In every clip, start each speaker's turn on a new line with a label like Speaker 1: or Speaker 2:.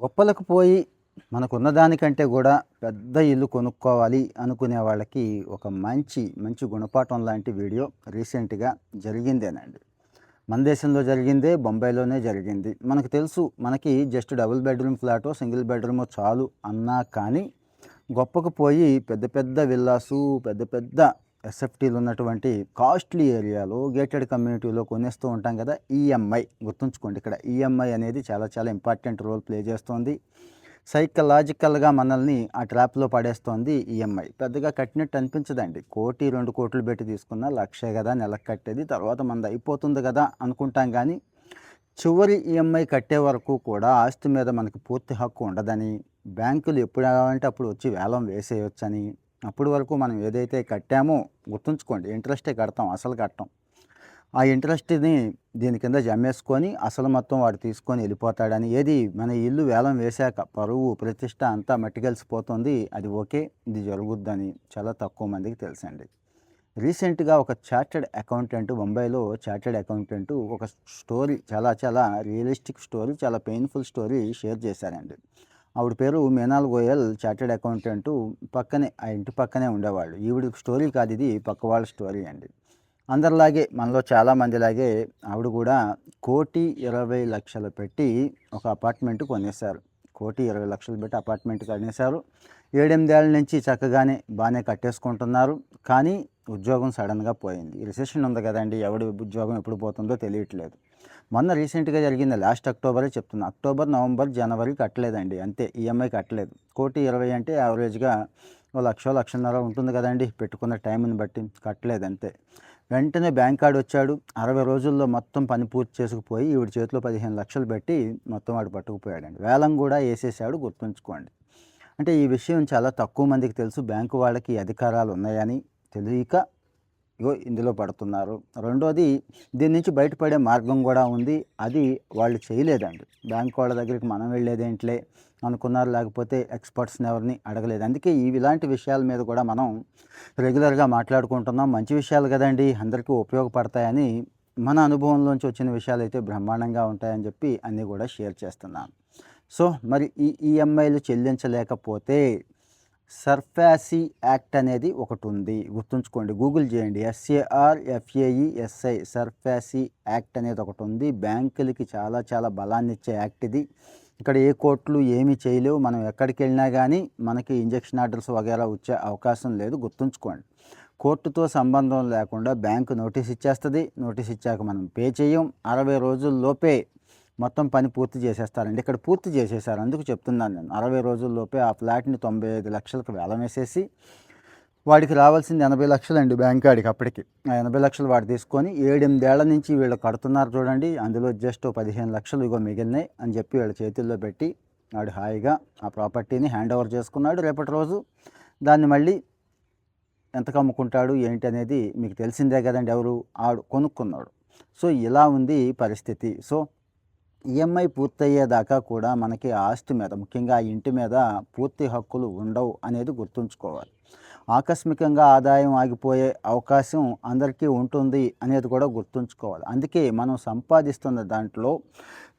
Speaker 1: గొప్పలకు పోయి మనకున్న దానికంటే గూడా పెద్ద ఇల్లు కొనుక్కోవాలి అనుకునే వాళ్ళకి ఒక మంచి గుణపాఠం లాంటి వీడియో రీసెంట్‌గా జరిగిందేనండి. మన దేశంలో జరిగిందే, బొంబాయిలోనే జరిగింది. మనకు తెలుసు మనకి జస్ట్ డబుల్ బెడ్‌రూమ్ ఫ్లాటో, సింగిల్ బెడ్‌రూమో చాలు అన్నా కానీ గొప్పకు పోయి పెద్ద పెద్ద విల్లాసు, పెద్ద పెద్ద ఎస్ఎఫ్‌టీలు ఉన్నటువంటి కాస్ట్‌లీ ఏరియాలో గేటెడ్ కమ్యూనిటీలో కొనేస్తూ ఉంటాం కదా! ఈఎంఐ గుర్తుంచుకోండి. ఇక్కడ ఈఎంఐ అనేది చాలా చాలా ఇంపార్టెంట్ రోల్ ప్లే చేస్తోంది. సైకలాజికల్‌గా మనల్ని ఆ ట్రాప్‌లో పడేస్తోంది ఈఎంఐ. పెద్దగా కట్టినట్టు అనిపించదండి. 1,00,00,000, 2,00,00,000 పెట్టి తీసుకున్న లక్షే గదా నెలకు కట్టేది. తర్వాత మనది అయిపోతుంది గదా అనుకుంటాం గానీ, చివరి ఈఎంఐ కట్టే వరకు కూడా ఆస్తి మీద మనకి పూర్తి హక్కు ఉండదని, బ్యాంకులు ఎప్పుడు కావాలంటే అప్పుడు వచ్చి వేలం వేసేయొచ్చని, అప్పటి వరకు మనం ఏదైతే కట్టామో గుర్తుంచుకోండి, ఇంట్రెస్టే కడతాం, అసలు కట్టం. ఆ ఇంట్రెస్ట్‌ని దీని కింద జమేసుకొని అసలు మొత్తం వాడు తీసుకొని వెళ్ళిపోతాడని, ఏది మన ఇల్లు వేలం వేశాక పరువు, ప్రతిష్ట అంతా మట్టిగలిసిపోతుంది. అది ఓకే. ఇది జరుగుద్దని చాలా తక్కువ మందికి తెలుసండి. రీసెంట్‌గా ఒక చార్టర్డ్ అకౌంటెంట్, ముంబైలో చార్టర్డ్ అకౌంటెంట్ ఒక స్టోరీ, చాలా చాలా రియలిస్టిక్ స్టోరీ, చాలా పెయిన్‌ఫుల్ స్టోరీ షేర్ చేశారండి. ఆవిడ పేరు మీనాల్ గోయల్. Chartered accountant. పక్కనే, ఆ ఇంటి పక్కనే ఉండేవాళ్ళు. ఈవిడ స్టోరీ కాదు, ఇది పక్క వాళ్ళ స్టోరీ అండి. అందరిలాగే, మనలో చాలామందిలాగే ఆవిడ కూడా 1,20,00,000 పెట్టి ఒక అపార్ట్మెంట్ కొనేశారు. 1,20,00,000 పెట్టి అపార్ట్మెంట్ కొనేశారు. 7, 8 ఏళ్ల నుంచి చక్కగానే బాగానే కట్టేసుకుంటున్నారు. కానీ ఉద్యోగం సడన్‌గా పోయింది. ఈ రిసెషన్ ఉంది కదండీ! ఎవడి ఉద్యోగం ఎప్పుడు పోతుందో తెలియట్లేదు. మొన్న రీసెంట్‌గా జరిగింది, లాస్ట్ అక్టోబరే చెప్తున్నా. అక్టోబర్, నవంబర్, జనవరి కట్టలేదండి. అంతే, ఈఎంఐ కట్టలేదు. 1,20,00,000 అంటే యావరేజ్‌గా ఓ 1,00,000, 1,50,000 ఉంటుంది కదండీ! పెట్టుకున్న టైంని బట్టి. కట్టలేదు అంతే. వెంటనే బ్యాంక్ వాడొచ్చాడు. 60 రోజుల్లో మొత్తం పని పూర్తి చేసుకుపోయి ఈవిడ చేతిలో 15,00,000 పెట్టి మొత్తం వాడు పట్టుకుపోయాడండి. వేలం కూడా ఏసేసాడు, గుర్తుంచుకోండి. అంటే ఈ విషయం చాలా తక్కువ మందికి తెలుసు. బ్యాంకు వాళ్ళకి ఈ అధికారాలు ఉన్నాయని తెలియక ఇగో ఇందులో పడుతున్నారు. రెండోది, దీని నుంచి బయటపడే మార్గం కూడా ఉంది. అది వాళ్ళు చేయలేదండి. బ్యాంక్ వాళ్ళ దగ్గరికి మనం వెళ్ళేదేంటిలే అనుకున్నారు. లేకపోతే ఎక్స్పర్ట్స్‌ని ఎవరిని అడగలేదు. అందుకే ఇలాంటి విషయాల మీద కూడా మనం రెగ్యులర్‌గా మాట్లాడుకుంటున్నాం. మంచి విషయాలు కదండీ! అందరికీ ఉపయోగపడతాయని, మన అనుభవంలోంచి వచ్చిన విషయాలైతే బ్రహ్మాండంగా ఉంటాయని చెప్పి అన్నీ కూడా షేర్ చేస్తున్నాను. సో, మరి ఈ ఈఎంఐలు చెల్లించలేకపోతే సర్ఫాసీ యాక్ట్ అనేది ఒకటుంది. గుర్తుంచుకోండి. గూగుల్ చేయండి. SARFAESI, సర్ఫాసీ యాక్ట్ అనేది ఒకటుంది. బ్యాంకులకి చాలా చాలా బలాన్నిచ్చే యాక్ట్ ఇది. ఇక్కడ ఏ కోర్టులు ఏమీ చేయలేవు. మనం ఎక్కడికెళ్ళినా గానీ మనకి ఇంజెక్షన్ ఆర్డర్స్ వగైరా వచ్చే అవకాశం లేదు. గుర్తుంచుకోండి. కోర్టుతో సంబంధం లేకుండా బ్యాంకు నోటీస్ ఇచ్చేస్తది. నోటీస్ ఇచ్చాక మనం పే చేయం. 60 రోజుల్లోపే మొత్తం పని పూర్తి చేసేస్తారండి. ఇక్కడ పూర్తి చేసేసారు. అందుకు చెప్తున్నాను నేను. 60 రోజుల్లోపే ఆ ఫ్లాట్‌ని 95,00,000కి వేలం వేసేసి, వాడికి రావాల్సింది 80,00,000 అండి బ్యాంక్ ఆడికి అప్పటికి. ఆ 80,00,000 వాడు తీసుకొని 7, 8 ఏళ్ల నుంచి వీళ్ళు కడుతున్నారు చూడండి. అందులో జస్ట్ 15,00,000 ఇగో మిగిలినాయి అని చెప్పి వీళ్ళ చేతుల్లో పెట్టి, వాడు హాయిగా ఆ ప్రాపర్టీని హ్యాండ్ ఓవర్ చేసుకున్నాడు. రేపటి రోజు దాన్ని మళ్ళీ ఎంతకు అమ్ముకుంటాడు ఏంటి అనేది మీకు తెలిసిందే కదండి. ఎవరు? ఆడు కొనుక్కున్నాడు. సో, ఇలా ఉంది పరిస్థితి. సో, ఈఎంఐ పూర్తయ్యేదాకా కూడా మనకి ఆస్తి మీద, ముఖ్యంగా ఆ ఇంటి మీద పూర్తి హక్కులు ఉండవు అనేది గుర్తుంచుకోవాలి. ఆకస్మికంగా ఆదాయం ఆగిపోయే అవకాశం అందరికీ ఉంటుంది అనేది కూడా గుర్తుంచుకోవాలి. అందుకే మనం సంపాదిస్తున్న దాంట్లో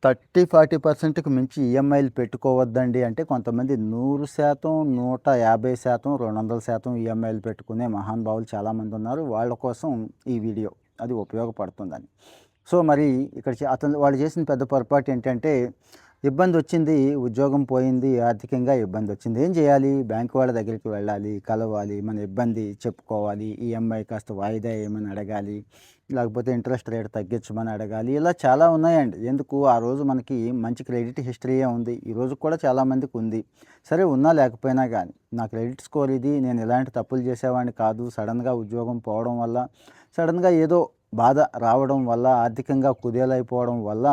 Speaker 1: 30, 40%కి మించి ఈఎంఐలు పెట్టుకోవద్దండి. అంటే కొంతమంది 100%, 150%, 200% ఈఎంఐలు పెట్టుకునే మహానుభావులు చాలామంది ఉన్నారు. వాళ్ళ కోసం ఈ వీడియో, అది ఉపయోగపడుతుందని. సో, మరి ఇక్కడ వాళ్ళు చేసిన పెద్ద పొరపాటు ఏంటంటే, ఇబ్బందొచ్చింది, ఉద్యోగం పోయింది, ఆర్థికంగా ఇబ్బందొచ్చింది. ఏం చేయాలి? బ్యాంక్ వాళ్ళ దగ్గరికి వెళ్ళాలి, కలవాలి, మన ఇబ్బంది చెప్పుకోవాలి, ఈఎంఐ కాస్త వాయిదా ఏమని అడగాలి, లేకపోతే ఇంట్రెస్ట్ రేట్ తగ్గించమని అడగాలి. ఇలా చాలా ఉన్నాయండి. ఎందుకు? ఆ రోజు మనకి మంచి క్రెడిట్ హిస్టరీయే ఉంది. ఈ రోజు కూడా చాలామందికి ఉంది. సరే, ఉన్నా లేకపోయినా కానీ నా క్రెడిట్ స్కోర్ ఇది, నేను ఇలాంటి తప్పులు చేసేవాడిని కాదు, సడన్‌గా ఉద్యోగం పోవడం వల్ల, సడన్‌గా ఏదో బాధ రావడం వల్ల, ఆర్థికంగా కుదేలైపోవడం వల్ల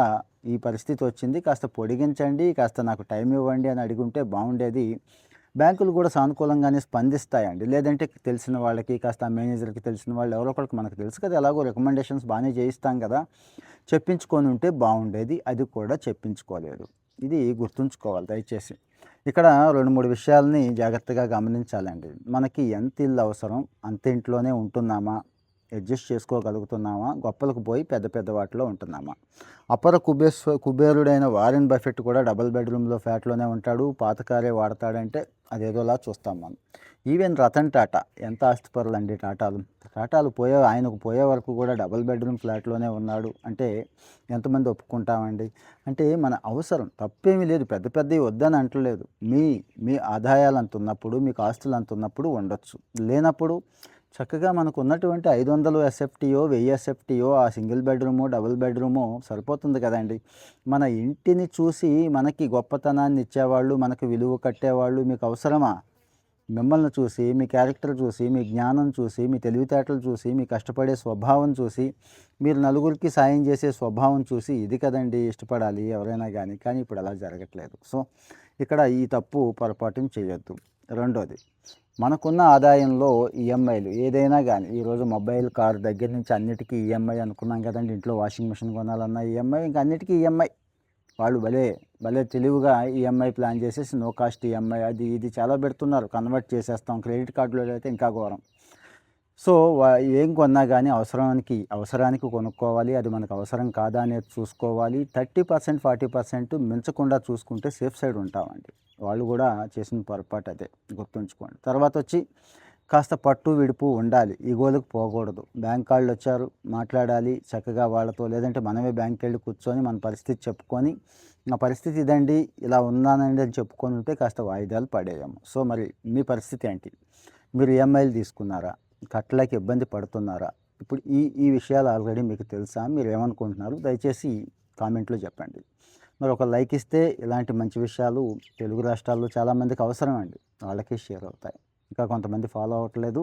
Speaker 1: ఈ పరిస్థితి వచ్చింది. కాస్త పొడిగించండి, కాస్త నాకు టైం ఇవ్వండి అని అడిగుంటే బాగుండేది. బ్యాంకులు కూడా సానుకూలంగానే స్పందిస్తాయండి. లేదంటే తెలిసిన వాళ్ళకి, కాస్త ఆ మేనేజర్‌కి తెలిసిన వాళ్ళు ఎవరో ఒకళ్ళకి, మనకు తెలుసు కదా, ఎలాగో రికమెండేషన్స్ బాగానే చేయిస్తాం కదా, చెప్పించుకొని ఉంటే బాగుండేది. అది కూడా చెప్పించుకోలేదు. ఇది గుర్తుంచుకోవాలి దయచేసి. ఇక్కడ 2, 3 విషయాలని జాగ్రత్తగా గమనించాలండి. మనకి ఎంత ఇల్లు అవసరం, అంత ఇంట్లోనే ఉంటున్నామా? అడ్జస్ట్ చేసుకోగలుగుతున్నామా, గొప్పలకు పోయి పెద్ద పెద్ద వాటిలో ఉంటున్నామా? అపర కుబేరుడైన వారెన్ బఫెట్ కూడా డబుల్ బెడ్రూమ్లో ఫ్లాట్లోనే ఉంటాడు, పాత కారే వాడతాడంటే అదేదోలా చూస్తాం మనం. ఈవెన్ రతన్ టాటా, ఎంత ఆస్తిపరులండి టాటాలు ఆయనకు పోయే వరకు కూడా డబుల్ బెడ్రూమ్ ఫ్లాట్లోనే ఉన్నాడు అంటే ఎంతమంది ఒప్పుకుంటామండి? అంటే మన అవసరం తప్పేమీ లేదు, పెద్ద పెద్దవి వద్దని అంటలేదు. మీ ఆదాయాలు అంత ఉన్నప్పుడు, మీకు ఆస్తులు అంత ఉన్నప్పుడు ఉండొచ్చు, లేనప్పుడు చక్కగా మనకు ఉన్నటువంటి 500 ఎస్ఎఫ్టీయో 1000 ఎస్ఎఫ్టీయో ఆ సింగిల్ బెడ్రూము డబుల్ బెడ్రూము సరిపోతుంది కదండి. మన ఇంటిని చూసి మనకి గొప్పతనాన్ని ఇచ్చేవాళ్ళు, మనకు విలువ కట్టేవాళ్ళు మీకు అవసరమా? మిమ్మల్ని చూసి, మీ క్యారెక్టర్ చూసి, మీ జ్ఞానం చూసి, మీ తెలివితేటలు చూసి, మీ కష్టపడే స్వభావం చూసి, మీరు నలుగురికి సాయం చేసే స్వభావం చూసి ఇది కదండి ఇష్టపడాలి ఎవరైనా కానీ ఇప్పుడు అలా జరగట్లేదు. సో ఇక్కడ ఈ తప్పు పొరపాటుని చేయొద్దు. రెండోది, మనకున్న ఆదాయంలో ఈఎంఐలు ఏదైనా కానీ, ఈరోజు మొబైల్, కారు దగ్గర నుంచి అన్నిటికీ ఈఎంఐ అనుకున్నాం కదండి. ఇంట్లో వాషింగ్ మిషన్ కొనాలన్నా ఈఎంఐ, ఇంకా అన్నిటికీ ఈఎంఐ. వాళ్ళు భలే తెలివిగా ఈఎంఐ ప్లాన్ చేసేసి నో కాస్ట్ ఈఎంఐ అది ఇది చాలా పెడుతున్నారు. కన్వర్ట్ చేసేస్తాం, క్రెడిట్ కార్డులో అయితే ఇంకా ఘోరం. సో ఏం కొన్నా కానీ అవసరానికి కొనుక్కోవాలి, అది మనకు అవసరం కాదా అనేది చూసుకోవాలి. 30% 40% మించకుండా చూసుకుంటే సేఫ్ సైడ్ ఉంటామండి. వాళ్ళు కూడా చేసిన పొరపాటు అదే, గుర్తుంచుకోండి. తర్వాత వచ్చి కాస్త పట్టు విడుపు ఉండాలి, ఈగోలకు పోకూడదు. బ్యాంక్ వాళ్ళు వచ్చారు, మాట్లాడాలి చక్కగా వాళ్ళతో, లేదంటే మనమే బ్యాంక్కి వెళ్ళి కూర్చొని మన పరిస్థితి చెప్పుకొని, నా పరిస్థితి ఇదండి, ఇలా ఉన్నానండి అని చెప్పుకొని ఉంటే కాస్త వాయిదాలు పడేయము. సో మరి మీ పరిస్థితి ఏంటి? మీరు ఈఎంఐలు తీసుకున్నారా? కట్టలేక ఇబ్బంది పడుతున్నారా? ఇప్పుడు ఈ విషయాలు ఆల్రెడీ మీకు తెలుసా? మీరు ఏమనుకుంటున్నారు? దయచేసి కామెంట్లో చెప్పండి. మరి ఒక లైక్ ఇస్తే ఇలాంటి మంచి విషయాలు తెలుగు రాష్ట్రాల్లో చాలామందికి అవసరం అండి, వాళ్ళకి షేర్ అవుతాయి. ఇంకా కొంతమంది ఫాలో అవ్వట్లేదు,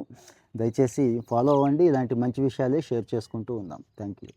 Speaker 1: దయచేసి ఫాలో అవ్వండి. ఇలాంటి మంచి విషయాలే షేర్ చేసుకుంటూ ఉందాం. Thank you.